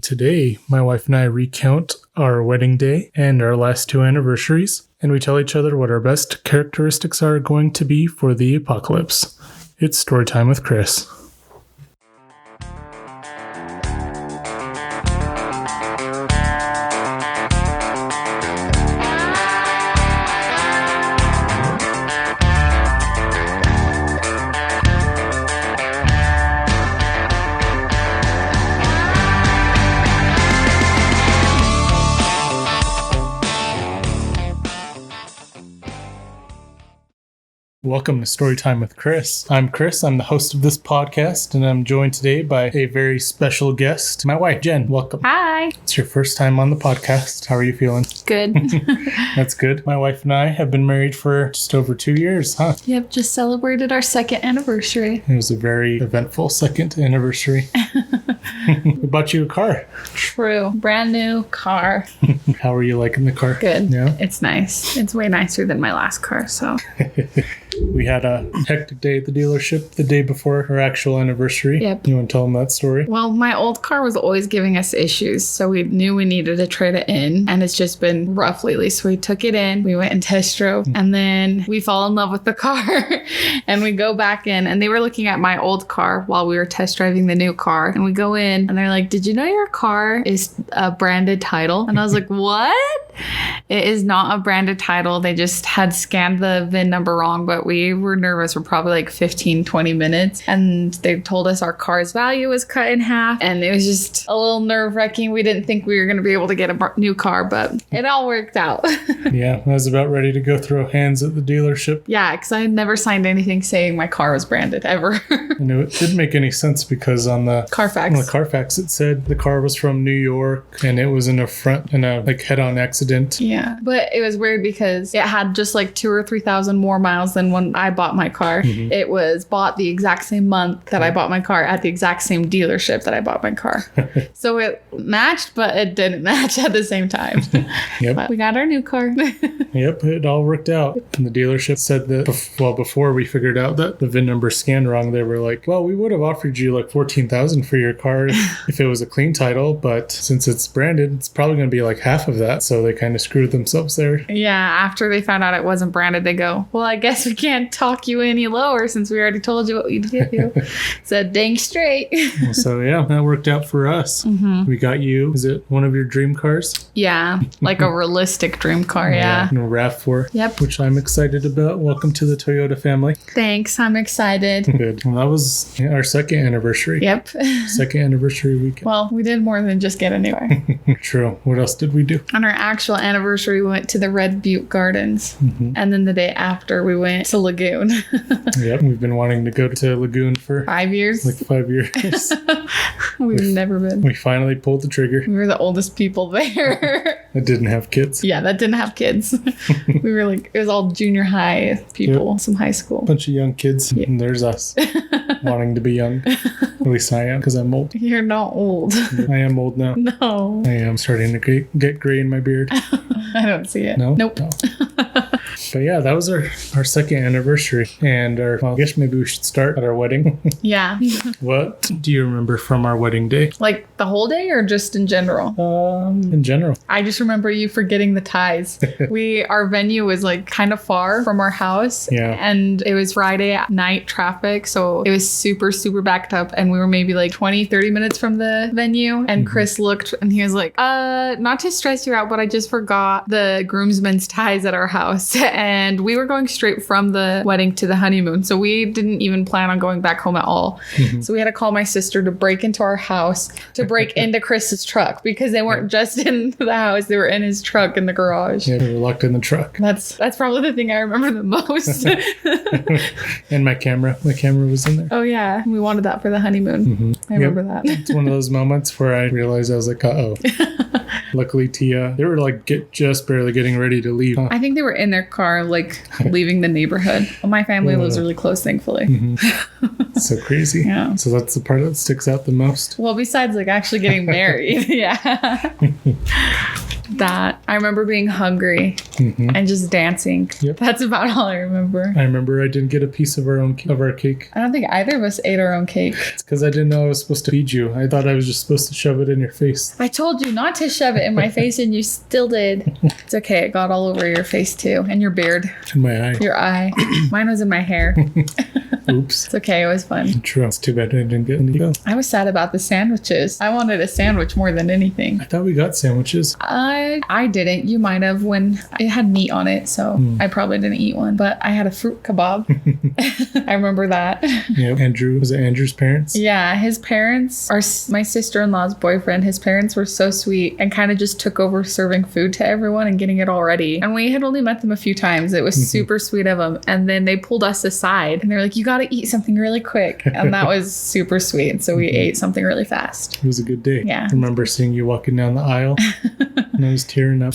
Today, my wife and I recount our wedding day and our last 2 anniversaries, and we tell each other what our best characteristics are going to be for the apocalypse. It's story time with Chris. Welcome to Storytime with Chris. I'm Chris. I'm the host of this podcast, and I'm joined today by a very special guest, my wife, Jen. Welcome. Hi. It's your first time on the podcast. How are you feeling? Good. That's good. My wife and I have been married for just over 2 years, huh? Yep, just celebrated our 2nd anniversary. It was a very eventful 2nd anniversary. We bought you a car. True. Brand new car. How are you liking the car? Good. Yeah? It's nice. It's way nicer than my last car, so. We had a hectic day at the dealership the day before our actual anniversary. Yep. You want to tell them that story? Well, my old car was always giving us issues, so we knew we needed to trade it in, and it's just been rough lately. So we took it in, we went and test drove, and then we fall in love with the car, and we go back in, and they were looking at my old car while we were test driving the new car, and we go in, and they're like, "Did you know your car is a branded title?" And I was like, "What?" It is not a branded title. They just had scanned the VIN number wrong, but we were nervous for probably like 15-20 minutes, and they told us our car's value was cut in half, and it was just a little nerve-wracking. We didn't think we were going to be able to get a new car, but it all worked out. Yeah, I was about ready to go throw hands at the dealership. Yeah, because I had never signed anything saying my car was branded ever. And it didn't make any sense because on the Carfax it said the car was from New York and it was in a head-on accident. Yeah, but it was weird because it had just like 2,000 or 3,000 more miles than when I bought my car. Mm-hmm. It was bought the exact same month that I bought my car at the exact same dealership that I bought my car. So it matched, but it didn't match at the same time. Yep. But we got our new car. Yep, it all worked out. And the dealership said that, before we figured out that the VIN number scanned wrong, they were like, well, we would have offered you like $14,000 for your car if it was a clean title, but since it's branded, it's probably going to be like half of that. So they kind of screwed themselves there. Yeah, after they found out it wasn't branded, they go, well, I guess we can't talk you any lower since we already told you what we'd give you. So dang straight. So yeah, that worked out for us. Mm-hmm. We got you. Is it one of your dream cars? Yeah, like a realistic dream car, yeah. And a RAV4. Yep. Which I'm excited about. Welcome to the Toyota family. Thanks, I'm excited. Good. Well, that was our 2nd anniversary. Yep. 2nd anniversary weekend. Well, we did more than just get a new car. True. What else did we do? On our actual anniversary, we went to the Red Butte Gardens. Mm-hmm. And then the day after, we went to Lagoon. Yep. We've been wanting to go to Lagoon for 5 years. Like 5 years. We've never been. We finally pulled the trigger. We were the oldest people there. That didn't have kids. Yeah, that didn't have kids. We were like, it was all junior high people, yep. Some high school. Bunch of young kids. Yep. And there's us wanting to be young. At least I am, because I'm old. You're not old. I am old now. No. I am starting to get gray in my beard. I don't see it. No? Nope. No. But yeah, that was our 2nd anniversary. And I guess maybe we should start at our wedding. Yeah. What do you remember from our wedding day? Like the whole day or just in general? In general. I just remember you forgetting the ties. Our venue was like kind of far from our house. Yeah. And it was Friday at night traffic. So it was super, super backed up. And we were maybe like 20-30 minutes from the venue. And Chris looked and he was like, not to stress you out, but I just forgot the groomsmen's ties at our house. And we were going straight from the wedding to the honeymoon. So we didn't even plan on going back home at all. Mm-hmm. So we had to call my sister to break into our house, to break into Chris's truck, because they weren't just in the house. They were in his truck in the garage. Yeah, they were locked in the truck. That's probably the thing I remember the most. And my camera. My camera was in there. Oh, yeah. We wanted that for the honeymoon. Mm-hmm. I remember that. It's one of those moments where I realized I was like, uh-oh. Luckily, Tia, they were like just barely getting ready to leave. Huh? I think they were in their car, like leaving the neighborhood. Well, my family lives really close, thankfully. Mm-hmm. So crazy. Yeah. So that's the part that sticks out the most. Well, besides like actually getting married. Yeah. That. I remember being hungry and just dancing. Yep. That's about all I remember. I remember I didn't get a piece of our cake. I don't think either of us ate our own cake. It's because I didn't know I was supposed to feed you. I thought I was just supposed to shove it in your face. I told you not to shove it in my face and you still did. It's okay. It got all over your face too. And your beard. In my eye. Your eye. Mine was in my hair. Oops. It's okay. It was fun. True. It's too bad I didn't get any. I was sad about the sandwiches. I wanted a sandwich more than anything. I thought we got sandwiches. I didn't. You might have when it had meat on it, so I probably didn't eat one. But I had a fruit kebab. I remember that. Yeah, Andrew. Was it Andrew's parents? Yeah, his parents are my sister-in-law's boyfriend. His parents were so sweet and kind of just took over serving food to everyone and getting it all ready. And we had only met them a few times. It was super sweet of them. And then they pulled us aside and they were like, "You got to eat something really quick." And that was super sweet. So we ate something really fast. It was a good day. Yeah. I remember seeing you walking down the aisle and I was tearing up.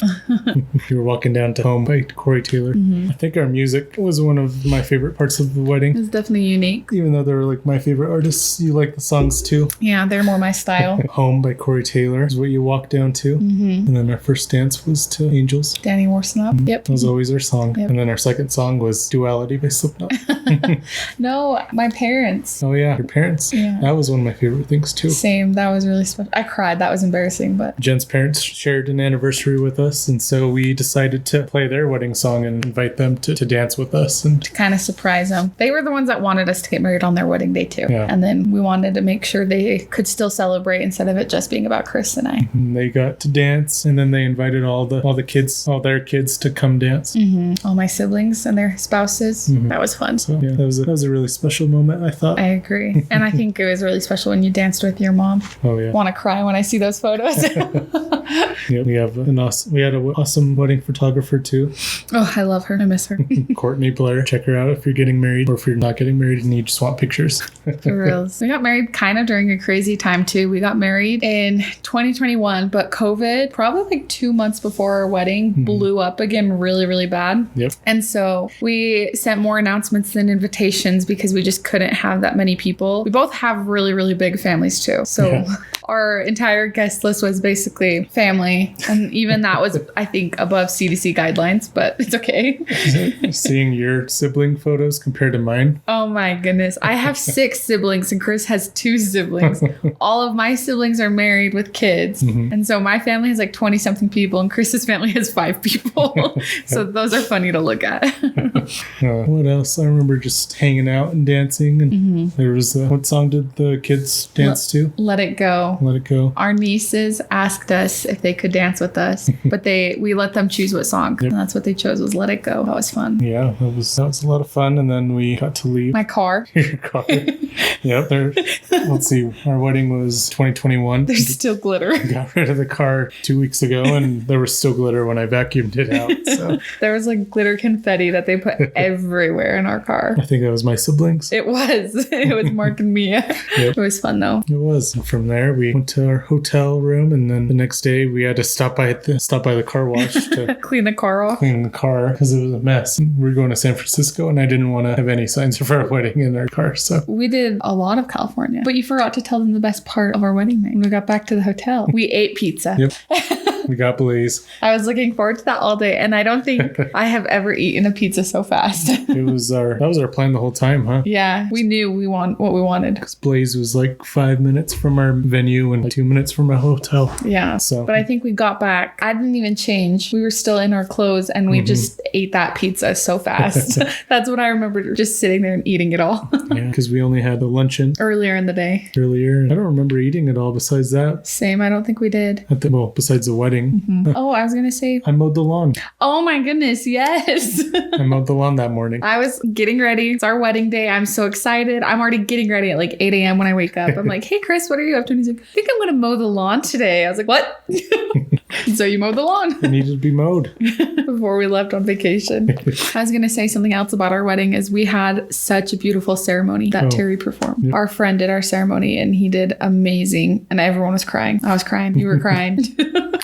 You were walking down to Home by Corey Taylor. I think our music was one of my favorite parts of the wedding. It was definitely unique. Even though they were like my favorite artists, you like the songs too. Yeah, they're more my style. Home by Corey Taylor is what you walked down to. And then our first dance was to Angels. Danny Worsnop. Yep. That was always our song. Yep. And then our second song was Duality by Slipknot. No, my parents. Oh yeah, your parents. Yeah. That was one of my favorite things too. Same. That was really special. I cried. That was embarrassing, but Jen's parents shared an anniversary with us, and so we decided to play their wedding song and invite them to dance with us. And to kind of surprise them. They were the ones that wanted us to get married on their wedding day too. Yeah. And then we wanted to make sure they could still celebrate instead of it just being about Chris and I. they got to dance, and then they invited all their kids to come dance. All my siblings and their spouses. That was fun. So yeah, that was a really special moment, I thought. I agree. And I think it was really special when you danced with your mom. Oh yeah. Want to cry when I see those photos. Yeah, we had an awesome wedding photographer too. Oh, I love her. I miss her. Courtney Blair. Check her out if you're getting married or if you're not getting married and you just want pictures. For reals. We got married kind of during a crazy time too. We got married in 2021, but COVID, probably like 2 months before our wedding, blew up again really, really bad. Yep. And so we sent more announcements than invitations because we just couldn't have that many people. We both have really, really big families too. So our entire guest list was basically family. And even that was, I think, above CDC guidelines, but it's okay. Seeing your sibling photos compared to mine. Oh my goodness. I have 6 siblings and Chris has 2 siblings. All of my siblings are married with kids. And so my family has like 20 something people and Chris's family has 5 people. So those are funny to look at. What else? I remember just hanging out and dancing. And there was, what song did the kids dance to? Let It Go. Let It Go. Our nieces asked us if they could dance with us, but we let them choose what song. Yep. And that's what they chose was Let It Go. That was fun. Yeah, that was a lot of fun. And then we got to leave. My car. Your car. Yep. Let's see. Our wedding was 2021. There's still glitter. I got rid of the car 2 weeks ago, and there was still glitter when I vacuumed it out. So There was like glitter confetti that they put everywhere in our car. I think that was my siblings. It was. It was Mark and Mia. Yep. It was fun though. It was. From there, we went to our hotel room, and then the next day we had to stop by the car wash to Clean the car off. clean the car because it was a mess. We were going to San Francisco, and I didn't want to have any signs of our wedding in our car. So We did a lot of California, but you forgot to tell them the best part of our wedding night. When we got back to the hotel, we ate pizza. Yep. We got Blaze. I was looking forward to that all day, and I don't think I have ever eaten a pizza so fast. That was our plan the whole time, huh? Yeah, we knew what we wanted. Because Blaze was like 5 minutes from our venue and 2 minutes from our hotel. Yeah. So- But I think we got back. I didn't even change. We were still in our clothes, and we just ate that pizza so fast. That's what I remember, just sitting there and eating it all. Yeah, because we only had the luncheon Earlier in the day. earlier. I don't remember eating it all besides that. Same. I don't think we did. Besides the wedding. Oh, I was going to say, I mowed the lawn. oh my goodness, yes. I mowed the lawn that morning. I was getting ready. It's our wedding day. I'm so excited. I'm already getting ready at like 8 a.m. when I wake up. I'm like, hey, Chris, what are you up to? And he's like, I think I'm going to mow the lawn today. I was like, what? So you mowed the lawn It needed to be mowed. before we left on vacation. I was going to say something else about our wedding is we had such a beautiful ceremony that Terry performed. Yep. Our friend did our ceremony and he did amazing. And everyone was crying. I was crying. You were crying.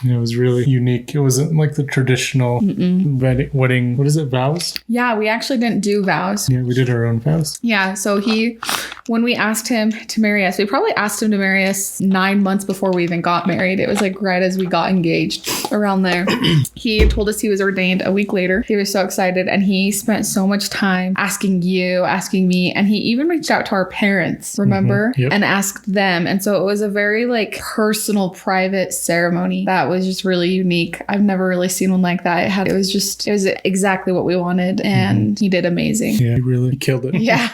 It was really unique. It wasn't like the traditional wedding. What is it? Vows? Yeah, we actually didn't do vows. Yeah, we did our own vows. Yeah, so he when we asked him to marry us, we probably asked him to marry us 9 months before we even got married. It was like right as we got engaged, around there. He told us he was ordained a week later. He was so excited, and he spent so much time asking me, and he even reached out to our parents, remember? Yep. And asked them. And so it was a very like personal, private ceremony that was just really unique. I've never really seen one like that. It was exactly what we wanted, and he did amazing. Yeah, he killed it. Yeah.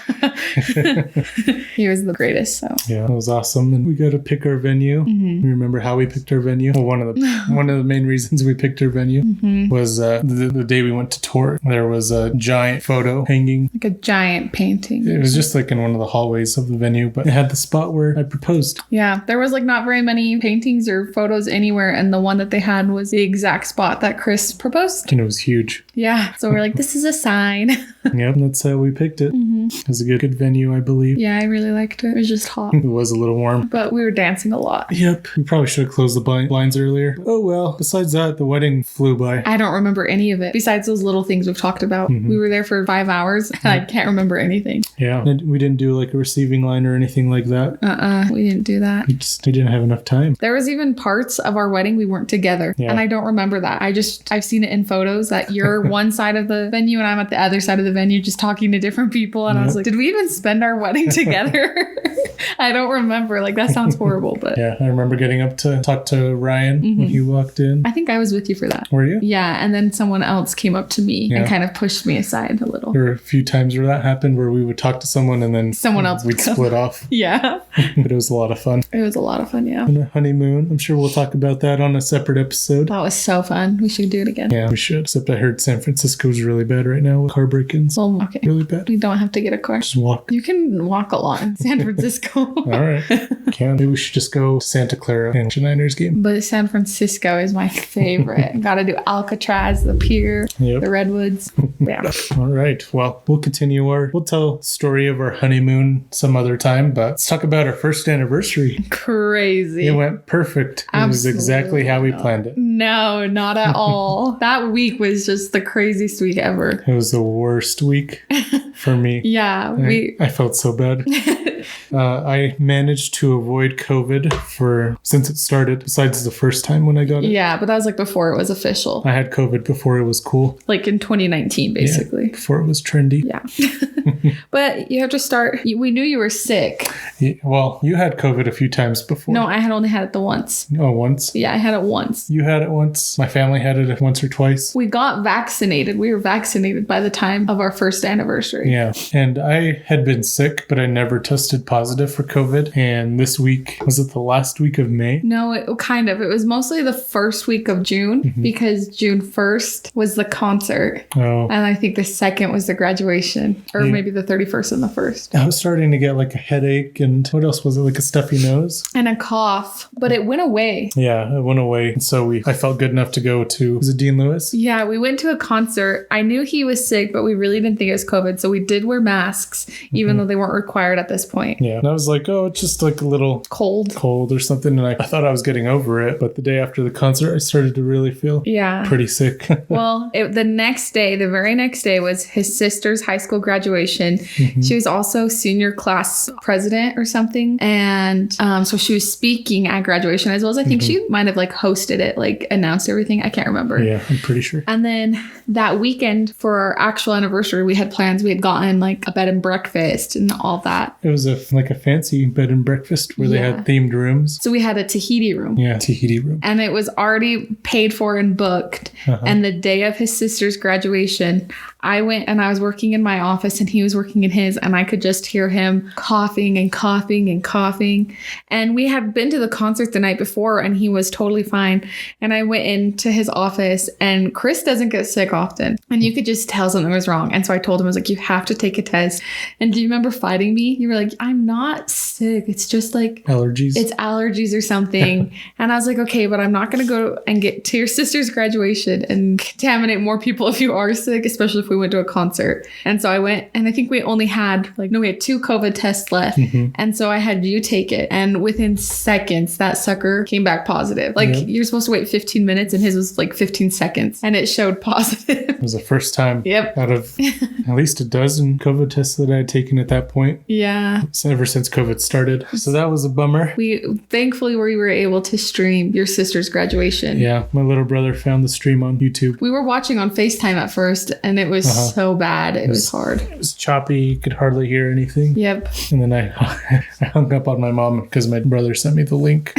He was the greatest. So yeah, it was awesome. And we got to pick our venue. We remember how we picked our venue. Well, one of the main reasons we picked our venue was the day we went to tour. There was a giant photo hanging, like a giant painting. It was just like in one of the hallways of the venue, but it had the spot where I proposed. Yeah, there was like not very many paintings or photos anywhere, and the one that they had was the exact spot that Chris proposed. And it was huge. Yeah, so we're like, this is a sign. Yep, that's how we picked it. It was a good venue, I believe. Yeah, I really liked it. It was just hot. It was a little warm. But we were dancing a lot. Yep, we probably should have closed the blinds earlier. Oh well, besides that, the wedding flew by. I don't remember any of it, besides those little things we've talked about. We were there for 5 hours, and I can't remember anything. Yeah, and we didn't do like a receiving line or anything like that. We didn't do that. We didn't have enough time. There was even parts of our wedding we weren't together, and I don't remember that. I've seen it in photos that you're one side of the venue and I'm at the other side of the venue just talking to different people, and I was like, did we even spend our wedding together? I don't remember. Like, that sounds horrible, but yeah, I remember getting up to talk to Ryan when he walked in. I think I was with you for that. Were you? Yeah, and then someone else came up to me and kind of pushed me aside a little. There were a few times where that happened, where we would talk to someone and then someone else we'd split off. Yeah. But it was a lot of fun. It was a lot of fun, yeah. And a honeymoon. I'm sure we'll talk about that on a separate episode. That was so fun. We should do it again. Yeah, we should. Except I heard San Francisco's really bad right now with car break-ins. Well, okay. Really bad. We don't have to get a car. Just walk. You can walk a lot in San Francisco. All right. Can. Maybe we should just go to Santa Clara and Niners game. But San Francisco is my favorite. Gotta do Alcatraz, the pier, the redwoods. Yeah. All right. Well, we'll tell the story of our honeymoon some other time, but let's talk about our first anniversary. Crazy. It went perfect. Absolutely. It was exactly how we planned it. No, not at all. That week was just the craziest week ever. It was the worst week for me. Yeah. I felt so bad. I managed to avoid COVID since it started, besides the first time when I got it. Yeah, but that was like before it was official. I had COVID before it was cool. Like in 2019, basically. Yeah, before it was trendy. Yeah. But you have to start. We knew you were sick. Yeah, well, you had COVID a few times before. No, I had only had it the once. Oh, once? Yeah, I had it once. You had it once. My family had it once or twice. We got vaccinated. We were vaccinated by the time of our first anniversary. Yeah. And I had been sick, but I never tested positive for COVID. And this week, was it the last week of May? No, kind of. It was mostly the first week of June because June 1st was the concert. Oh. And I think the 2nd was the graduation, or maybe the 31st and the 1st. I was starting to get like a headache, and what else was it? Like a stuffy nose? And a cough, but it went away. Yeah, it went away. And so I felt good enough to go to, was it Dean Lewis? Yeah, we went to a concert. I knew he was sick, but we really didn't think it was COVID. So we did wear masks, even though they weren't required at this point. Yeah. And I was like, oh, it's just like a little cold or something. And I thought I was getting over it. But the day after the concert, I started to really feel pretty sick. Well, the very next day was his sister's high school graduation. She was also senior class president or something. And so she was speaking at graduation, as well as I think she might have like hosted it, like announced everything. I can't remember. Yeah, I'm pretty sure. And then that weekend for our actual anniversary, we had plans. We had gotten like a bed and breakfast and all that. It was a fancy bed and breakfast where they had themed rooms. So we had a Tahiti room. Yeah, Tahiti room. And it was already paid for and booked. And the day of his sister's graduation, I went and I was working in my office and he was working in his, and I could just hear him coughing and coughing and coughing. And we had been to the concert the night before and he was totally fine. And I went into his office, and Chris doesn't get sick often. And you could just tell something was wrong. And so I told him, I was like, you have to take a test. And do you remember fighting me? You were like, I'm not sick. It's just like allergies. It's allergies or something. And I was like, okay, but I'm not going to go and get to your sister's graduation and contaminate more people if you are sick, especially if we went to a concert. And so I went, and I think we only had we had 2 COVID tests left. And so I had you take it. And within seconds, that sucker came back positive. You're supposed to wait 15 minutes and his was 15 seconds. And it showed positive. It was the first time Yep. out of at least a dozen COVID tests that I had taken at that point. Yeah. Ever since COVID started. So that was a bummer. Thankfully, we were able to stream your sister's graduation. Yeah. My little brother found the stream on YouTube. We were watching on FaceTime at first, and it was so bad. It was hard. It was choppy. You could hardly hear anything. Yep. And then I hung up on my mom because my brother sent me the link.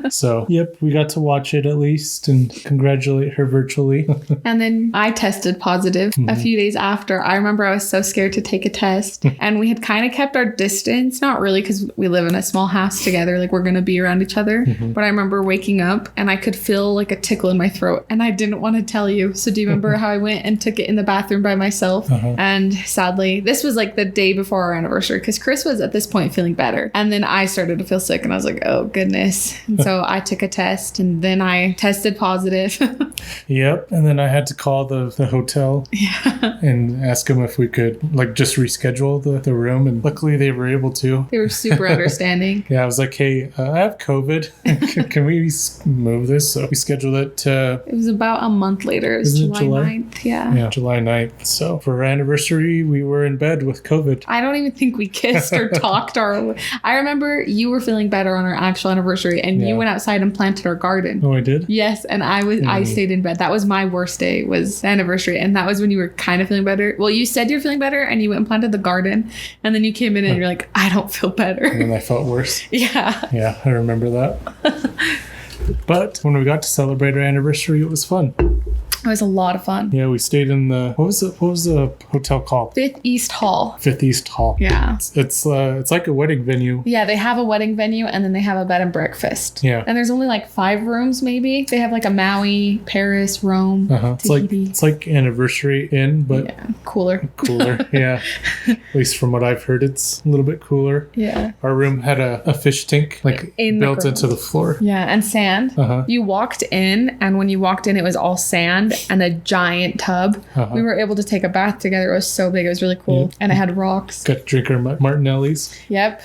So, yep, we got to watch it at least and congratulate her virtually. And then I tested positive a few days after. I remember I was so scared to take a test, and we had kind of kept our distance. Not really, because we live in a small house together. We're going to be around each other. But I remember waking up and I could feel a tickle in my throat, and I didn't want to tell you. So do you remember how I went and took it in the bathroom by myself? And sadly, this was the day before our anniversary, because Chris was at this point feeling better. And then I started to feel sick, and I was like, oh goodness. And so I took a test, and then I tested positive. Yep. And then I had to call the hotel and ask them if we could just reschedule the room. And luckily they were able to. They were super understanding. Yeah. I was like, hey, I have COVID. Can we move this? So we scheduled it. It was about a month later. It was July 9th. Yeah. Yeah. July 9th. So for our anniversary, we were in bed with COVID. I don't even think we kissed or talked. I remember you were feeling better on our actual anniversary, and you went outside and planted our garden. Oh, I did? Yes. And I stayed in bed. That was my worst day, was the anniversary. And that was when you were kind of feeling better. Well, you said you're feeling better, and you went and planted the garden. And then you came in and you're like, I don't feel better. And then I felt worse. Yeah. Yeah, I remember that. But when we got to celebrate our anniversary, it was fun. It was a lot of fun. Yeah, we stayed in what was the hotel called? Fifth East Hall. Fifth East Hall. Yeah. It's like a wedding venue. Yeah, they have a wedding venue, and then they have a bed and breakfast. Yeah. And there's only 5 rooms maybe. They have a Maui, Paris, Rome, Tahiti. It's like Anniversary Inn, but cooler. Cooler. Yeah. At least from what I've heard, it's a little bit cooler. Yeah. Our room had a fish tank built into the floor. Yeah, and sand. You walked in, and when you walked in, it was all sand and a giant tub. We were able to take a bath together. It was so big. It was really cool. Yeah. And it had rocks. Got to drink our Martinelli's. Yep.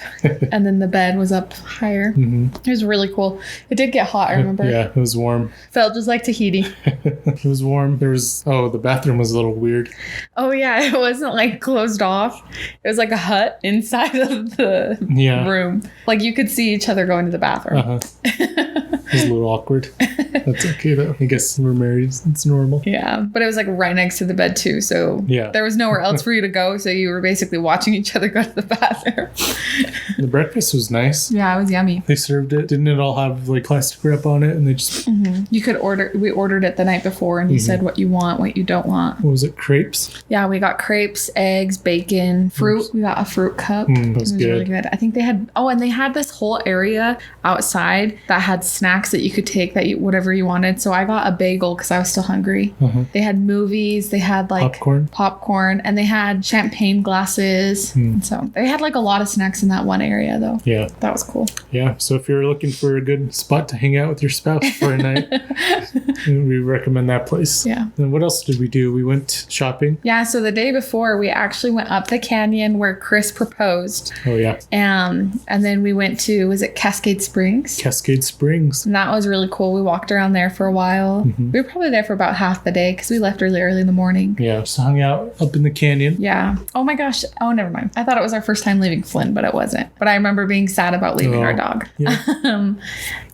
And then the bed was up higher. It was really cool. It did get hot, I remember. Yeah, it was warm. Felt just like Tahiti. It was warm. The bathroom was a little weird. Oh yeah, it wasn't closed off. It was like a hut inside of the room. You could see each other going to the bathroom. It was a little awkward. That's okay though. I guess we're married. It's normal. Yeah, but it was right next to the bed too. So there was nowhere else for you to go. So you were basically watching each other go to the bathroom. The breakfast was nice. Yeah, it was yummy. They served it. Didn't it all have plastic wrap on it? And they just... You could order. We ordered it the night before, and you said what you want, what you don't want. What was it? Crepes? Yeah, we got crepes, eggs, bacon, fruit. We got a fruit cup. That was good. Really good. I think they had... Oh, and they had this whole area outside that had snacks that you could take whatever you wanted. So I got a bagel because I was still hungry. They had movies. They had popcorn, and they had champagne glasses. So they had a lot of snacks in that one area though. Yeah. That was cool. Yeah. So if you're looking for a good spot to hang out with your spouse for a night, we recommend that place. Yeah. And what else did we do? We went shopping. Yeah. So the day before, we actually went up the canyon where Chris proposed. Oh yeah. And then we went to, was it Cascade Springs? Cascade Springs. And that was really cool. We walked around there for a while. We were probably there for about half the day because we left really early in the morning. Yeah. Just hung out up in the canyon. Yeah. Oh my gosh. Oh, never mind. I thought it was our first time leaving Flynn, but it wasn't. But I remember being sad about leaving our dog. Yeah.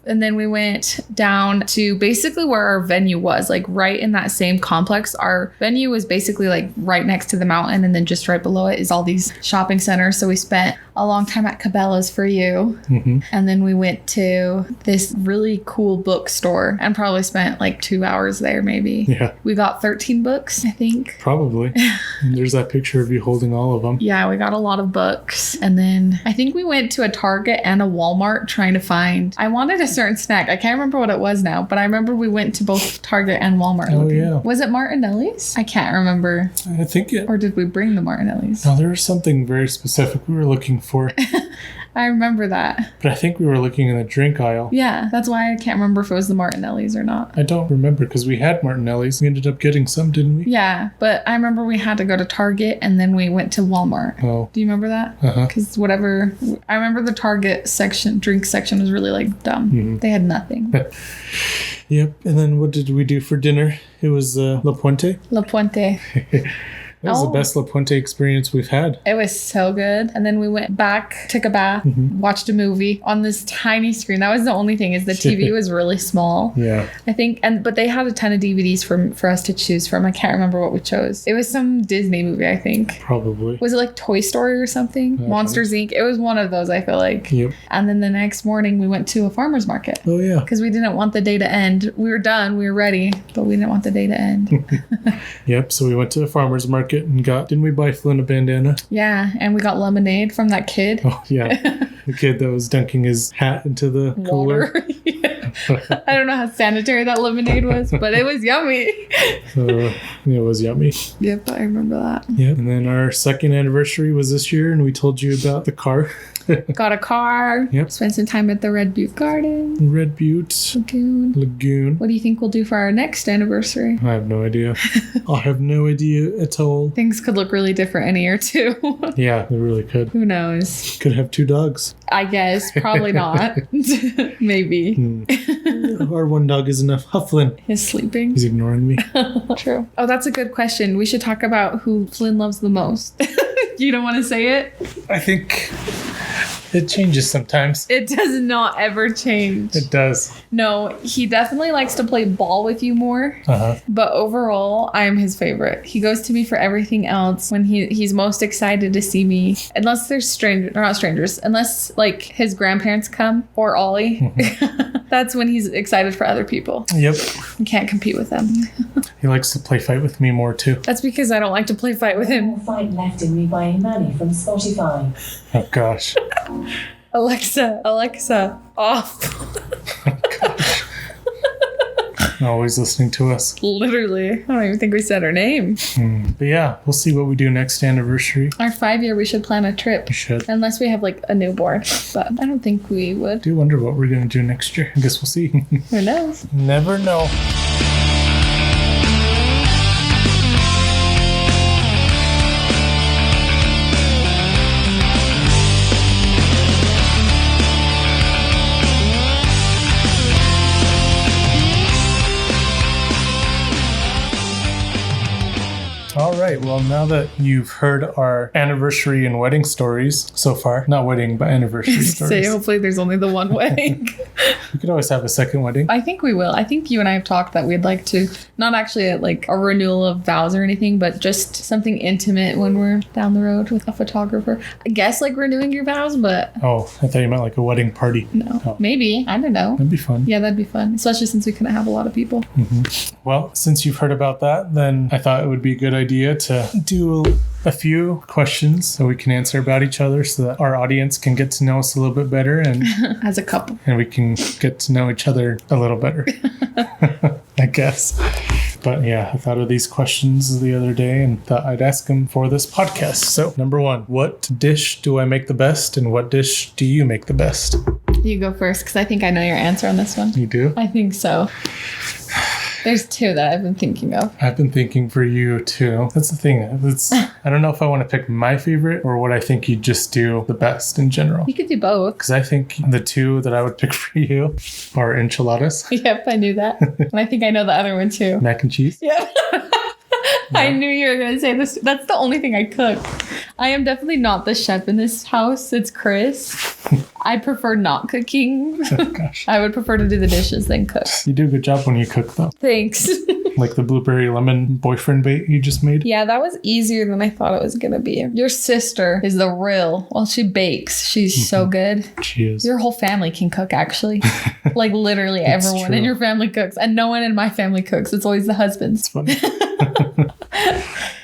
And then we went down to basically where our venue was, right in that same complex. Our venue was basically right next to the mountain, and then just right below it is all these shopping centers. So we spent a long time at Cabela's for you. And then we went to this really cool bookstore and probably spent 2 hours there maybe. Yeah. We got 13 books, I think. Probably. And there's that picture of you holding all of them. Yeah, we got a lot of books. And then I think we went to a Target and a Walmart trying to find... I wanted a certain snack. I can't remember what it was now, but I remember we went to both Target and Walmart. Oh, yeah. Was it Martinelli's? I can't remember. I think it... Or did we bring the Martinelli's? No, there was something very specific we were looking for. I remember that. But I think we were looking in the drink aisle. Yeah, that's why I can't remember if it was the Martinellis or not. I don't remember because we had Martinelli's. We ended up getting some, didn't we? Yeah, but I remember we had to go to Target and then we went to Walmart. Oh. Do you remember that? Uh-huh. Because whatever, I remember the Target section, drink section was really like dumb. Mm-hmm. They had nothing. Yep. And then what did we do for dinner? It was La Puente. La Puente. That was the best La Puente experience we've had. It was so good. And then we went back, took a bath, watched a movie on this tiny screen. That was the only thing, is the TV was really small. Yeah. I think, but they had a ton of DVDs for us to choose from. I can't remember what we chose. It was some Disney movie, I think. Probably. Was it like Toy Story or something? Monsters Inc. It was one of those, I feel like. Yep. And then the next morning we went to a farmer's market. Oh, yeah. Because we didn't want the day to end. We were done, we were ready, but we didn't want the day to end. Yep. So we went to the farmer's market and didn't we buy Flynn a bandana? Yeah, and we got lemonade from that kid. Oh, yeah. The kid that was dunking his hat into the cooler. Water. Yeah. I don't know how sanitary that lemonade was, but it was yummy. It was yummy. Yep, I remember that. Yep. And then our second anniversary was this year, and we told you about the car. Got a car. Yep. Spent some time at the Red Butte Garden. Red Butte. Lagoon. What do you think we'll do for our next anniversary? I have no idea. I have no idea at all. Things could look really different in a year too. Yeah, they really could. Who knows? Could have 2 dogs. I guess. Probably not. Maybe. Our 1 dog is enough. Flynn. He's sleeping. He's ignoring me. True. Oh, that's a good question. We should talk about who Flynn loves the most. You don't want to say it? I think it changes sometimes. It does not ever change. It does. No, he definitely likes to play ball with you more. Uh-huh. But overall, I am his favorite. He goes to me for everything else. When he's most excited to see me, unless there's strangers, or not strangers, unless like his grandparents come or Ollie. Mm-hmm. That's when he's excited for other people. Yep. You can't compete with them. He likes to play fight with me more too. That's because I don't like to play fight with him. Fight left in me by Manny from Spotify. Oh gosh. Alexa, off. Oh gosh. Always listening to us. Literally. I don't even think we said her name. But yeah, we'll see what we do next anniversary. Our 5-year, we should plan a trip. We should. Unless we have like a newborn. But I don't think we would. I do wonder what we're going to do next year. I guess we'll see. Who knows? Never know. All right. Well, now that you've heard our anniversary and wedding stories so far, not wedding, but anniversary stories. Say, hopefully there's only the one wedding. We could always have a second wedding. I think we will. I think you and I have talked that we'd like to, not actually like a renewal of vows or anything, but just something intimate when we're down the road with a photographer. I guess like renewing your vows, but... Oh, I thought you meant like a wedding party. No. Oh. Maybe. I don't know. That'd be fun. Yeah, that'd be fun. Especially since we couldn't have a lot of people. Mm-hmm. Well, since you've heard about that, then I thought it would be a good idea to do a few questions so we can answer about each other so that our audience can get to know us a little bit better and as a couple. And we can get to know each other a little better, I guess. But yeah, I thought of these questions the other day and thought I'd ask them for this podcast. So, number 1, what dish do I make the best and what dish do you make the best? You go first because I think I know your answer on this one. You do? I think so. There's 2 that I've been thinking of. I've been thinking for you too. That's the thing. I don't know if I want to pick my favorite or what I think you just do the best in general. You could do both. Because I think the 2 that I would pick for you are enchiladas. Yep, I knew that. And I think I know the other one too. Mac and cheese. Yeah. I knew you were going to say this. That's the only thing I cook. I am definitely not the chef in this house. It's Chris. I prefer not cooking. Oh, gosh. I would prefer to do the dishes than cook. You do a good job when you cook, though. Thanks. Like the blueberry lemon boyfriend bait you just made. Yeah, that was easier than I thought it was going to be. Your sister is the real. Well, she bakes. She's so good. She is. Your whole family can cook, actually. Like literally everyone true. in your family cooks. And no one in my family cooks. It's always the husbands. It's funny.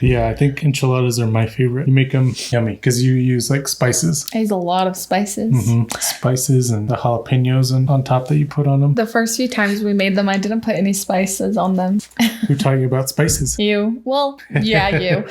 Yeah, I think enchiladas are my favorite. You make them yummy because you use like spices. I use a lot of spices. Mm-hmm. Spices and the jalapenos on top that you put on them. The first few times we made them, I didn't put any spices on them. Who taught you about spices? You. Well, yeah, you.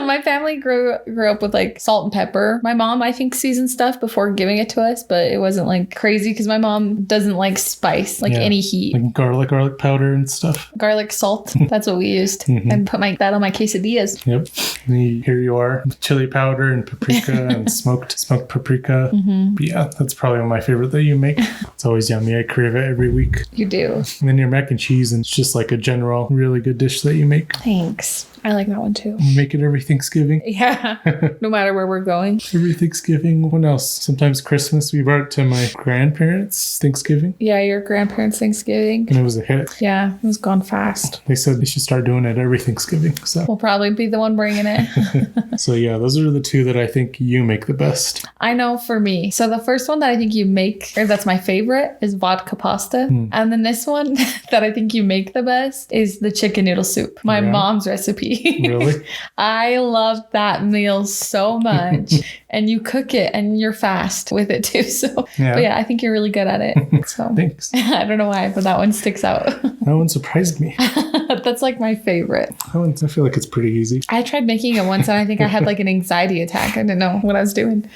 My family grew up with like salt and pepper. My mom, I think, seasoned stuff before giving it to us, but it wasn't like crazy because my mom doesn't like spice, like any heat. Like garlic powder and stuff. Garlic salt. That's what we used. And put that on my quesadillas. Yep. And here you are, chili powder and paprika and smoked paprika. But yeah, that's probably my favorite that you make. It's always yummy. I crave it every week. You do. And then your mac and cheese, and it's just like a general really good dish that you make. Thanks. I like that one too. You make it every Thanksgiving. Yeah. No matter where we're going. Every Thanksgiving. What else? Sometimes Christmas. We brought it to my grandparents' Thanksgiving. Yeah, your grandparents' Thanksgiving. And it was a hit. Yeah, it was gone fast. They said they should start doing it every Thanksgiving. So we'll probably be the one bringing it. So yeah, those are the two that I think you make the best. I know for me. So the first one that I think you make, or that's my favorite, is vodka pasta. And then this one that I think you make the best is the chicken noodle soup. My mom's recipe. Really? I love that meal so much. And you cook it and you're fast with it too. So but yeah, I think you're really good at it. So thanks. I don't know why, but that one sticks out. That one surprised me. That's like my favorite. I feel like it's pretty easy. I tried making it once and I think I had like an anxiety attack. I didn't know what I was doing.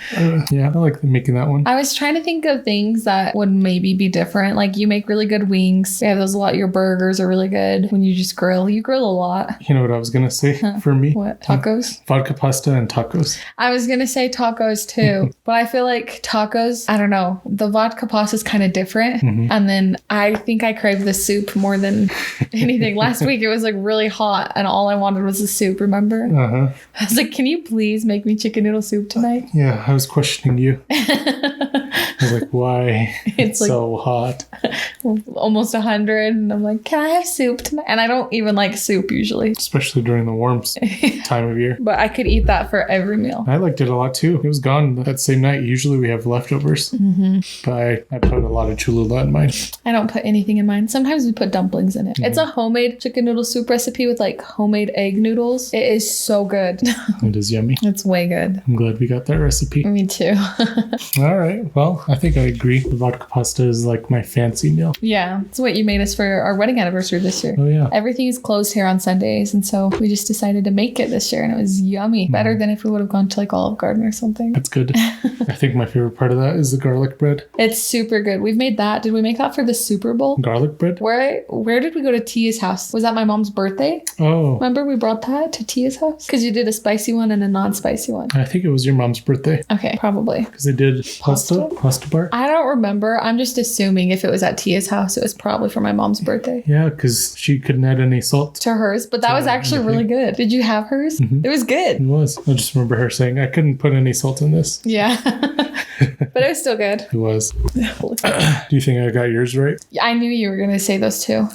Yeah, I like making that one. I was trying to think of things that would maybe be different. Like you make really good wings. Yeah, those a lot. Your burgers are really good when you just grill. You grill a lot. You know what I was going to say for me? What? Tacos? Vodka pasta and tacos. I was going to say tacos too. But I feel like tacos, I don't know. The vodka pasta is kind of different. And then I think I crave the soup more than anything. Last week it was like really hot and all I wanted was the soup, remember? I was like, can you please make me chicken noodle soup tonight? Yeah, I was questioning you. I was like, why? It's like so hot. Almost 100. And I'm like, can I have soup tonight? And I don't even like soup usually. Especially during the warm time of year. But I could eat that for every meal. I liked it a lot too. It was gone that same night. Usually we have leftovers. But I put a lot of Cholula in mine. I don't put anything in mine. Sometimes we put dumplings in it. It's a homemade chicken noodle soup recipe with like homemade egg noodles. It is so good. It is yummy. It's way good. I'm glad we got that recipe. Me too. All right. Well, I think I agree. The vodka pasta is like my fancy meal. Yeah. It's what you made us for our wedding anniversary this year. Oh, yeah. Everything is closed here on Sundays. And so we just decided to make it this year. And it was yummy. Better than if we would have gone to like Olive Garden or something. That's good. I think my favorite part of that is the garlic bread. It's super good. We've made that. Did we make that for the Super Bowl? Garlic bread? Where did we go to Tia's house? Was that my mom's birthday? Oh. Remember we brought that to Tia's house? Because you did a spicy one and a non-spicy one. I think it was your mom's birthday. Okay, probably. Because they did pasta bar. I don't remember. I'm just assuming if it was at Tia's house, it was probably for my mom's birthday. Yeah, because she couldn't add any salt to hers, but that was actually really good. Did you have hers? It was good. It was. I just remember her saying, I couldn't put any salt in this. Yeah. But it was still good. It was. Do you think I got yours right? I knew you were going to say those two.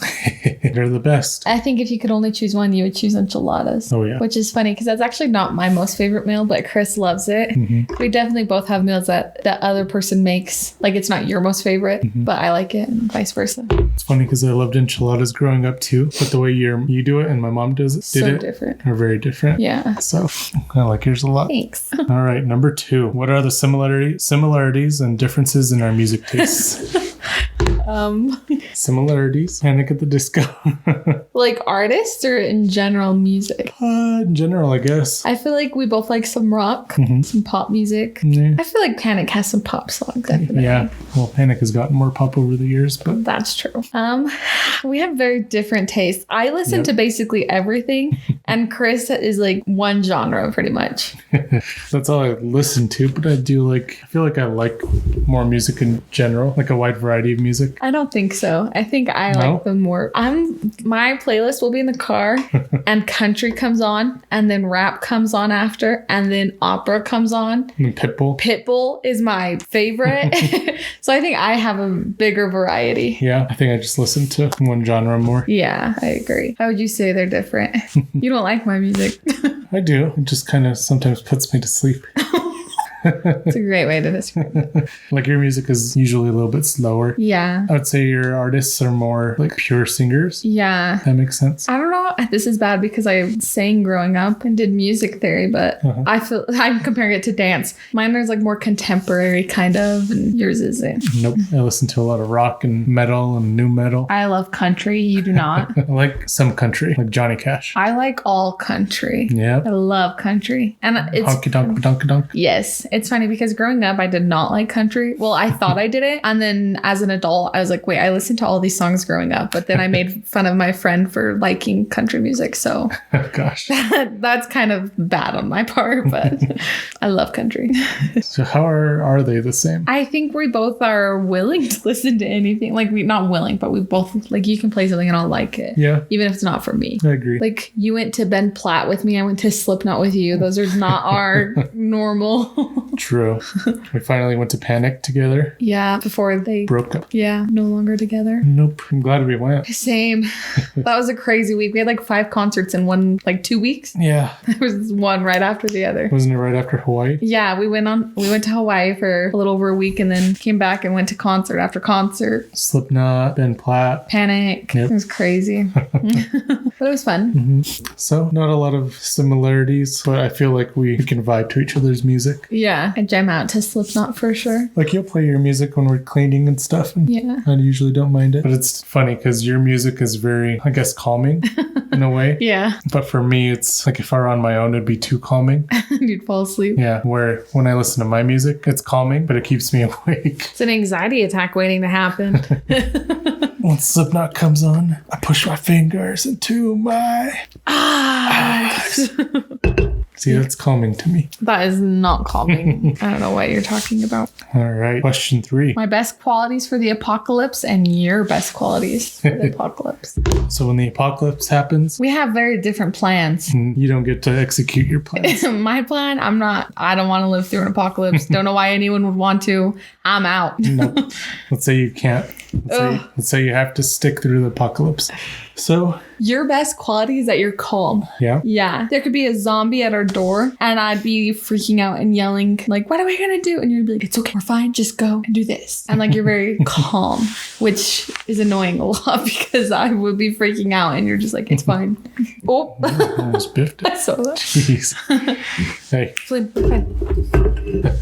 They're the best. I think if you could only choose one, you would choose enchiladas. Oh, yeah. Which is funny because that's actually not my most favorite meal, but Chris loves it. We definitely both have meals that the other person makes. Like it's not your most favorite, but I like it and vice versa. It's funny because I loved enchiladas growing up too, but the way you do it and my mom did it different. Are very different. Yeah. So I like yours a lot. Thanks. All right, number 2. What are the similarities and differences in our music tastes? Similarities. Panic at the Disco. Like artists or in general music? In general, I guess. I feel like we both like some rock, some pop music. Yeah. I feel like Panic has some pop songs, definitely. Yeah. Well, Panic has gotten more pop over the years, but that's true. We have very different tastes. I listen to basically everything, and Chris is like one genre pretty much. That's all I listen to, but I feel like I like more music in general, like a wide variety of music. I don't think so. I think I like them more. My playlist will be in the car and country comes on and then rap comes on after and then opera comes on. And Pitbull. Pitbull is my favorite. So I think I have a bigger variety. Yeah, I think I just listen to one genre more. Yeah, I agree. How would you say they're different? You don't like my music. I do. It just kind of sometimes puts me to sleep. It's a great way to describe it. Like your music is usually a little bit slower. Yeah. I would say your artists are more like pure singers. Yeah. That makes sense. I don't know. about, this is bad because I sang growing up and did music theory, but I feel I'm comparing it to dance. Mine is like more contemporary kind of, and yours isn't. Nope. I listen to a lot of rock and metal and new metal. I love country. You do not. I like some country, like Johnny Cash. I like all country. Yeah. I love country. And it's Honky donk donk donk. yes, it's funny because growing up I did not like country. Well, I thought I did it, and then as an adult I was like, wait, I listened to all these songs growing up, but then I made fun of my friend for liking country music. So Gosh. that's kind of bad on my part, but I love country. So how are they the same? I think we both are willing to listen to anything. Like, we not willing, but we both, like, you can play something and I'll like it. Yeah. Even if it's not for me. I agree. Like, you went to Ben Platt with me. I went to Slipknot with you. Those are not our normal. True. We finally went to Panic together. Yeah. Before they Broke up. Yeah. No longer together. Nope. I'm glad we went. Same. That was a crazy week. We had like 5 concerts in 2 weeks. Yeah. There was one right after the other. Wasn't it right after Hawaii? Yeah, we went to Hawaii for a little over a week and then came back and went to concert after concert. Slipknot, Ben Platt. Panic. Yep. It was crazy. But it was fun. So not a lot of similarities, but I feel like we can vibe to each other's music. Yeah. I jam out to Slipknot for sure. Like you'll play your music when we're cleaning and stuff, and Yeah. I usually don't mind it. But it's funny because your music is very, I guess, calming in a way. Yeah. But for me, it's like if I were on my own, it'd be too calming. You'd fall asleep. Yeah, where when I listen to my music, it's calming, but it keeps me awake. It's an anxiety attack waiting to happen. When Slipknot comes on, I push my fingers into my eyes. See, that's calming to me. That is not calming. I don't know what you're talking about. All right, question 3. My best qualities for the apocalypse and your best qualities for the apocalypse. So when the apocalypse happens, We have very different plans. you don't get to execute your plans. My plan, I don't want to live through an apocalypse. Don't know why anyone would want to. I'm out. Nope. Let's say you can't. Let's say you have to stick through the apocalypse. So, Your best quality is that you're calm. yeah. Yeah. There could be a zombie at our door and I'd be freaking out and yelling, like, what are we going to do? And you'd be like, it's okay. We're fine. Just go and do this. And like, you're very calm, which is annoying a lot because I would be freaking out and you're just like, it's fine. Oh, Almost biffed it. I saw that. Jeez. Hey, Flynn, we're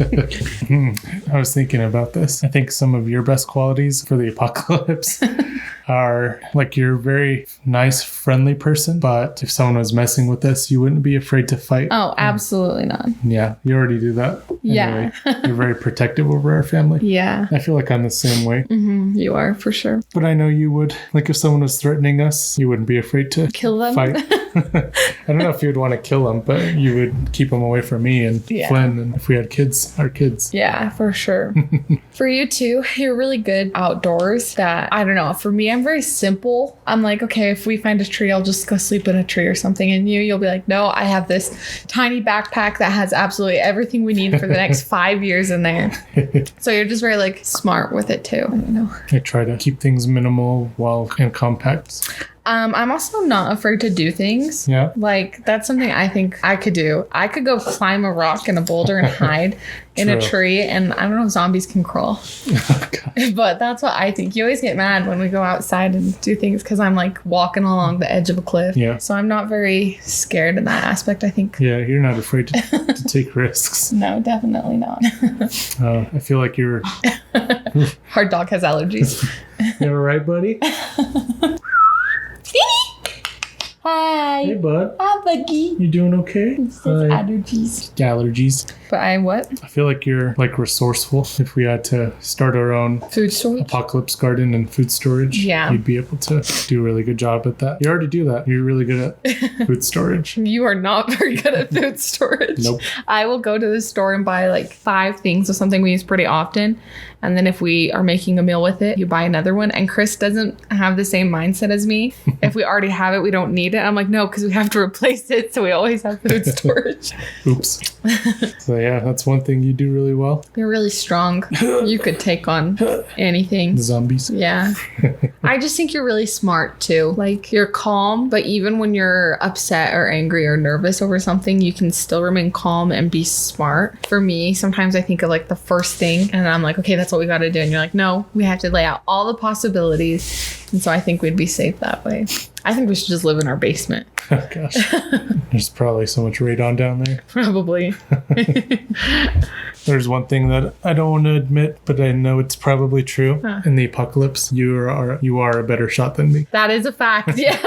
fine. I was thinking about this. I think some of your best qualities for the apocalypse are like you're a very nice, friendly person, but if someone was messing with us, you wouldn't be afraid to fight. Oh, absolutely not. Yeah, you already do that. Yeah. Anyway, you're very protective over our family. Yeah. I feel like I'm the same way. You are for sure. But I know you would, like if someone was threatening us, you wouldn't be afraid to Kill them. fight. I don't know if you would want to kill them, but you would keep them away from me and Yeah. Flynn. And if we had kids, our kids. Yeah, for sure. For you too, you're really good outdoors. That, I don't know, for me, I'm very simple. I'm like, okay, if we find a tree, I'll just go sleep in a tree or something. And you'll be like, no, I have this tiny backpack that has absolutely everything we need for the next 5 years in there. So you're just very like smart with it too. I don't know. I try to keep things minimal while and compact. I'm also not afraid to do things. Yeah. Like, that's something I think I could do. I could go climb a rock and a boulder and hide in a True. tree. And I don't know if zombies can crawl. Oh, God. But that's what I think. You always get mad when we go outside and do things because I'm like walking along the edge of a cliff. Yeah. So I'm not very scared in that aspect, I think. Yeah, you're not afraid to take risks. No, definitely not. I feel like you're. Our dog has allergies. You all right, buddy? Hi. Hey, bud. Hi, Buggy. You doing okay? Says allergies. Allergies. But I what? I feel like you're like resourceful. If we had to start our own Food storage? apocalypse garden and food storage, Yeah. you'd be able to do a really good job at that. You already do that. You're really good at food storage. You are not very good at food storage. Nope. I will go to the store and buy like 5 things of something we use pretty often. And then if we are making a meal with it, you buy another one. And Chris doesn't have the same mindset as me. If we already have it, we don't need it. I'm like, no, because we have to replace it. So we always have food storage. Oops. So yeah, that's one thing you do really well. You're really strong. You could take on anything. The zombies. Yeah. I just think you're really smart too. Like, you're calm, but even when you're upset or angry or nervous over something, you can still remain calm and be smart. For me, sometimes I think of like the first thing and I'm like, okay, that's what we got to do. And you're like, no, we have to lay out all the possibilities. And so I think we'd be safe that way. I think we should just live in our basement. Oh, gosh. There's probably so much radon down there. Probably. There's one thing that I don't want to admit, but I know it's probably true. Huh. In the apocalypse, you are a better shot than me. That is a fact. Yeah.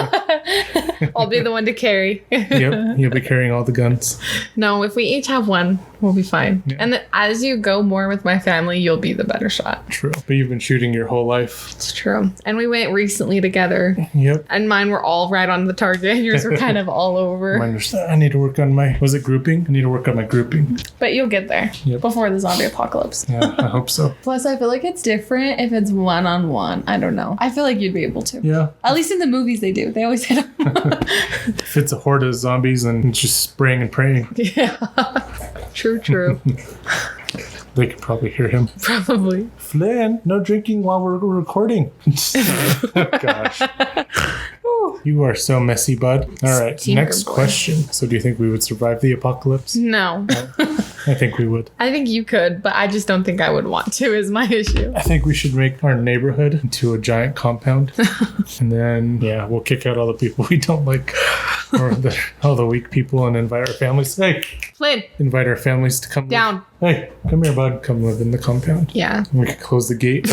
I'll be the one to carry. Yep, you'll be carrying all the guns. No, if we each have one, we'll be fine. Yeah. And as you go more with my family, you'll be the better shot. True. But you've been shooting your whole life. It's true. And we went recently together. Yep. And mine were all right on the target. And yours were kind of all over. I need to work on my, was it grouping? I need to work on my grouping. But you'll get there before the zombie apocalypse. Yeah, I hope so. Plus, I feel like it's different if it's one-on-one. I don't know. I feel like you'd be able to. Yeah. At least in the movies they do. They always hit them. If it's a horde of zombies and it's just spraying and praying, Yeah. True. they could probably hear him. Probably. Flynn, no drinking while we're recording. Oh, gosh. You are so messy, bud. All right, Stinker next boy. question. So do you think we would survive the apocalypse? No. I think we would. I think you could, but I just don't think I would want to is my issue. I think we should make our neighborhood into a giant compound. And then, we'll kick out all the people we don't like. Or all the weak people and invite our families. Hey, Flynn, invite our families to come down. Hey, come here, bud. Come live in the compound. Yeah. We could close the gate.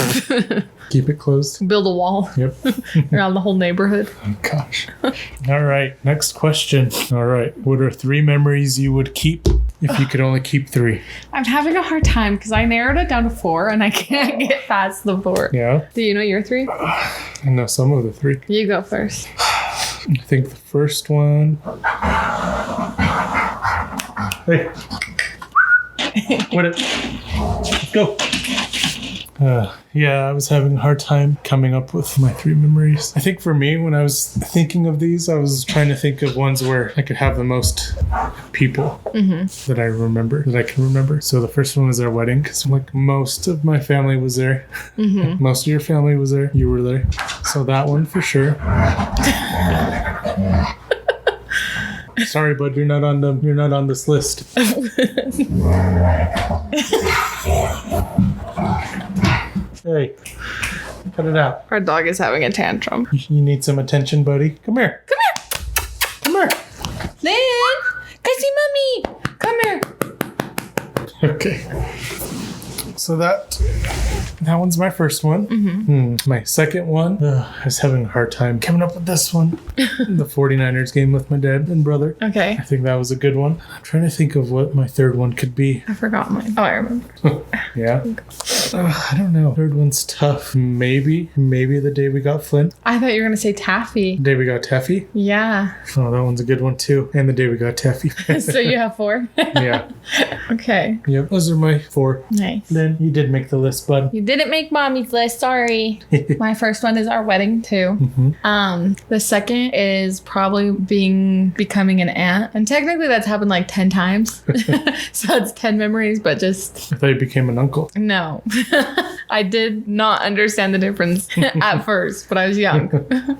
Keep it closed. Build a wall Yep. around the whole neighborhood. Oh, gosh. All right. Next question. All right. What are 3 memories you would keep if you could only keep 3? I'm having a hard time because I narrowed it down to 4 and I can't get past the 4. Yeah. Do you know your 3? I know some of the 3. You go first. I think the first one. Hey. What it? Let's go. I was having a hard time coming up with my 3 memories. I think for me, when I was thinking of these, I was trying to think of ones where I could have the most people that I can remember. So the first one was our wedding, because like most of my family was there. Most of your family was there. You were there. So that one for sure. Sorry, bud, you're not on this list. Hey, cut it out. Our dog is having a tantrum. You need some attention, buddy. Come here. Lynn, go see mommy. Come here. Okay. So that one's my first one. My second one, I was having a hard time coming up with this one. The 49ers game with my dad and brother. Okay. I think that was a good one. I'm trying to think of what my third one could be. I forgot mine. Oh, I remember. Yeah. I don't know. Third one's tough. Maybe the day we got Flint. I thought you were going to say taffy. The day we got Taffy. Yeah. Oh, that one's a good one too. And the day we got Taffy. So you have 4? Yeah. Okay. Yep. Those are my 4. Nice. Lynn, you did make the list, bud. You didn't make mommy's list. Sorry. My first one is our wedding too. The second is probably becoming an aunt. And technically that's happened like 10 times. So that's 10 memories, but just I thought you became an uncle. no. I did not understand the difference at first, but I was young.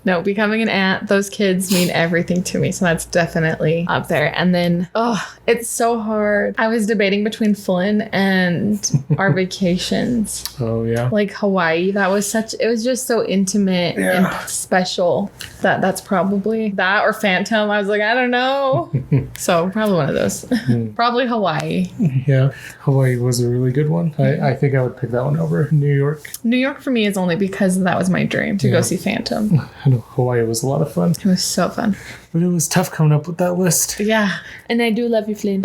No, becoming an aunt, those kids mean everything to me. So that's definitely up there. And then, it's so hard. I was debating between Flynn and our vacations. Oh, yeah. Like Hawaii. It was just so intimate and special that's probably that or Phantom. I was like, I don't know. So probably one of those. Probably Hawaii. Yeah. Hawaii was a really good one. I think I would pick that one over New York. New York for me is only because that was my dream to go see Phantom. I know Hawaii was a lot of fun. It was so fun. But it was tough coming up with that list. Yeah. And I do love you, Flynn.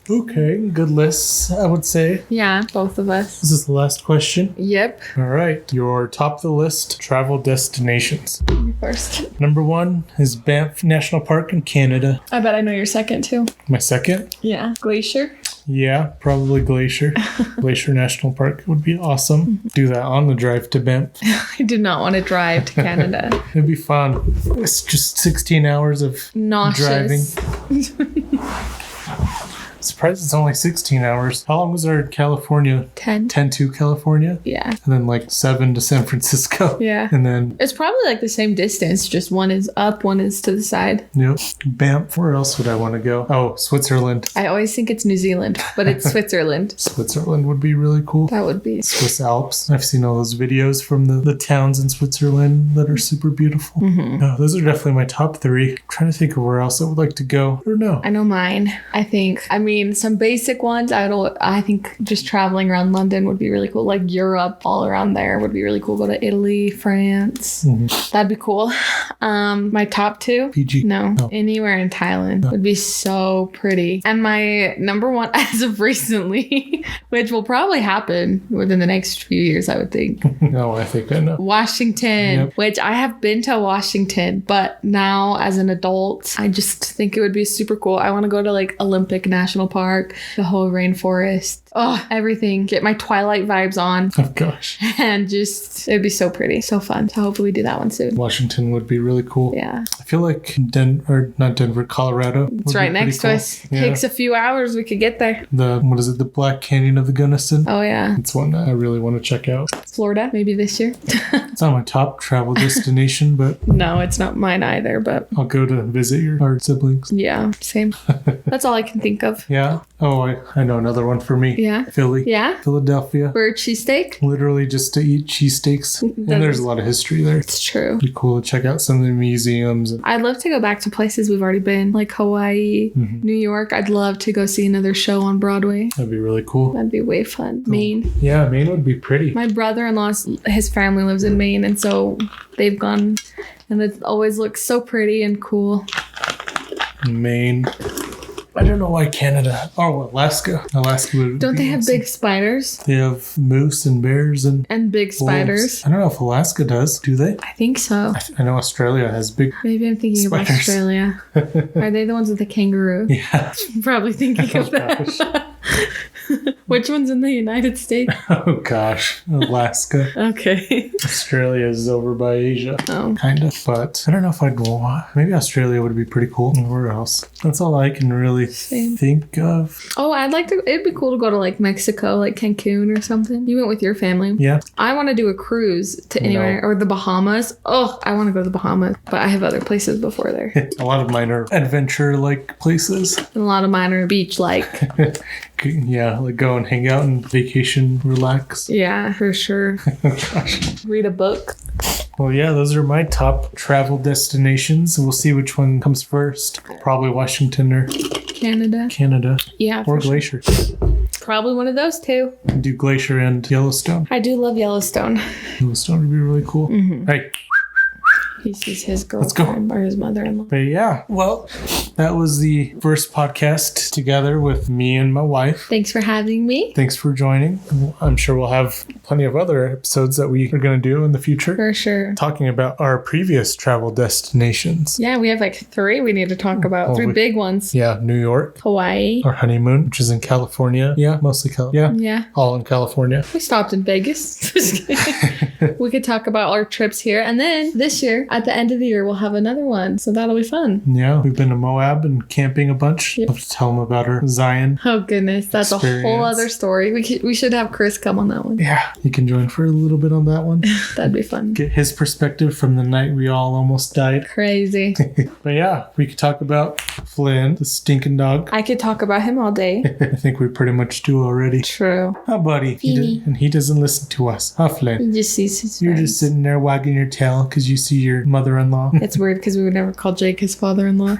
Okay, good list, I would say. Yeah, both of us. This is the last question. Yep. All right, your top of the list travel destinations. You first. Number 1 is Banff National Park in Canada. I bet I know your second too. My second? Yeah. Glacier. Yeah, probably Glacier. Glacier National Park would be awesome. Do that on the drive to Banff. I do not want to drive to Canada. It'd be fun. It's just 16 hours of Nauseous. driving. Surprised it's only 16 hours. How long was our California? 10. 10 to California? Yeah. And then like 7 to San Francisco. Yeah. And then, It's probably like the same distance, just one is up, one is to the side. yep, Banff. Where else would I want to go? Oh, Switzerland. I always think it's New Zealand, but it's Switzerland. Switzerland would be really cool. That would be. Swiss Alps. I've seen all those videos from the towns in Switzerland that are super beautiful. Oh, those are definitely my top 3. I'm trying to think of where else I would like to go. I don't know. I know mine. I mean, some basic ones. I think just traveling around London would be really cool. Like Europe, all around there would be really cool. Go to Italy, France. That'd be cool. My top 2? PG. No. Oh. Anywhere in Thailand would be so pretty. And my number 1 as of recently, which will probably happen within the next few years, I would think. No, I think I know. Washington, Yep. which I have been to Washington, but now as an adult, I just think it would be super cool. I want to go to like Olympic National Park, the whole rainforest. Oh, everything. Get my Twilight vibes on. Oh, gosh. And just, it'd be so pretty, so fun. So hopefully we do that one soon. Washington would be really cool. Yeah. I feel like Colorado. It's right next to us. Yeah. Takes a few hours. We could get there. The Black Canyon of the Gunnison? Oh, yeah. It's one that I really want to check out. Florida, maybe this year. It's not my top travel destination, but No, it's not mine either, but I'll go to visit our siblings. yeah, same. That's all I can think of. Yeah. Oh, I know another one for me. Yeah. Philly. Yeah? Philadelphia. For a cheesesteak? Literally just to eat cheesesteaks. And there's a lot of history there. It's true. It'd be cool to check out some of the museums. I'd love to go back to places we've already been, like Hawaii, New York. I'd love to go see another show on Broadway. That'd be really cool. That'd be way fun. Maine. Yeah, Maine would be pretty. My brother-in-law's, his family lives in Maine, and so they've gone, and it always looks so pretty and cool. Maine. I don't know why Canada. Oh, Alaska. Alaska would Don't be they have awesome. big spiders? They have moose and bears and And big wolves. spiders? I don't know if Alaska does. Do they? I think so. I know Australia has big. Maybe I'm thinking of Spiders. Australia. Are they the ones with the kangaroo? Yeah. I'm probably thinking of that. Which one's in the United States? Oh gosh, Alaska. Okay. Australia is over by Asia. Oh. Kind of. But I don't know if I'd go. Maybe Australia would be pretty cool. Where else? That's all I can really Same. think of. Oh, I'd like to. It'd be cool to go to like Mexico, like Cancun or something. You went with your family. Yeah. I want to do a cruise to anywhere or the Bahamas. Oh, I want to go to the Bahamas, but I have other places before there. A lot of mine are adventure-like places. And a lot of mine are beach like. Yeah, like go and hang out and vacation, relax. Yeah, for sure. Gosh. Read a book. Well, yeah, those are my top travel destinations. We'll see which one comes first. Probably Washington or Canada. Canada. Yeah, Or for sure. Glacier. Probably one of those two. Do Glacier and Yellowstone. I do love Yellowstone. Yellowstone would be really cool. Hey, He sees his Let's go. girlfriend or his mother-in-law. but yeah, well, that was the first podcast together with me and my wife. Thanks for having me. Thanks for joining. I'm sure we'll have plenty of other episodes that we are going to do in the future. For sure. Talking about our previous travel destinations. Yeah, we have like 3 we need to talk about. Oh, 3 we- big ones. Yeah, New York, Hawaii. our honeymoon, which is in California. Yeah, mostly California. Yeah, Yeah. all in California. We stopped in Vegas. Just kidding. We could talk about our trips here. And then this year, at the end of the year, we'll have another one. So that'll be fun. Yeah, we've been to Moab and camping a bunch. Yep. Love to tell them about our Zion. Oh, goodness. That's a whole Experience. other story. We should have Chris come on that one. Yeah, you can join for a little bit on that one. That'd be fun. Get his perspective from the night we all almost died. Crazy. But yeah, we could talk about Flynn, the stinking dog. I could talk about him all day. I think we pretty much do already. True. Huh, buddy? And he doesn't listen to us. Huh, Flynn? He just sees his You're friends. just sitting there wagging your tail because you see your mother-in-law. It's weird because we would never call Jake his father-in-law.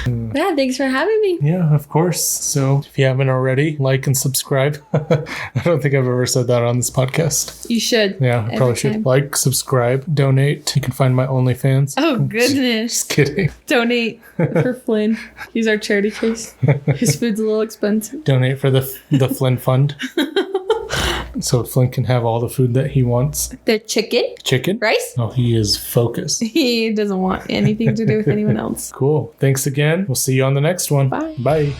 Yeah, thanks for having me. Yeah, of course. So if you haven't already, like and subscribe. I don't think I've ever said that on this podcast. You should. Yeah, I Every probably should. time. Like, subscribe, donate. You can find my OnlyFans. Oh, goodness. Just kidding. Donate for Flynn. Use our charity case. His food's a little expensive. Donate for the Flynn Fund. So Flynn can have all the food that he wants. The chicken, Chicken? rice. Oh, he is focused. He doesn't want anything to do with anyone else. Cool. Thanks again. We'll see you on the next one. Bye. Bye.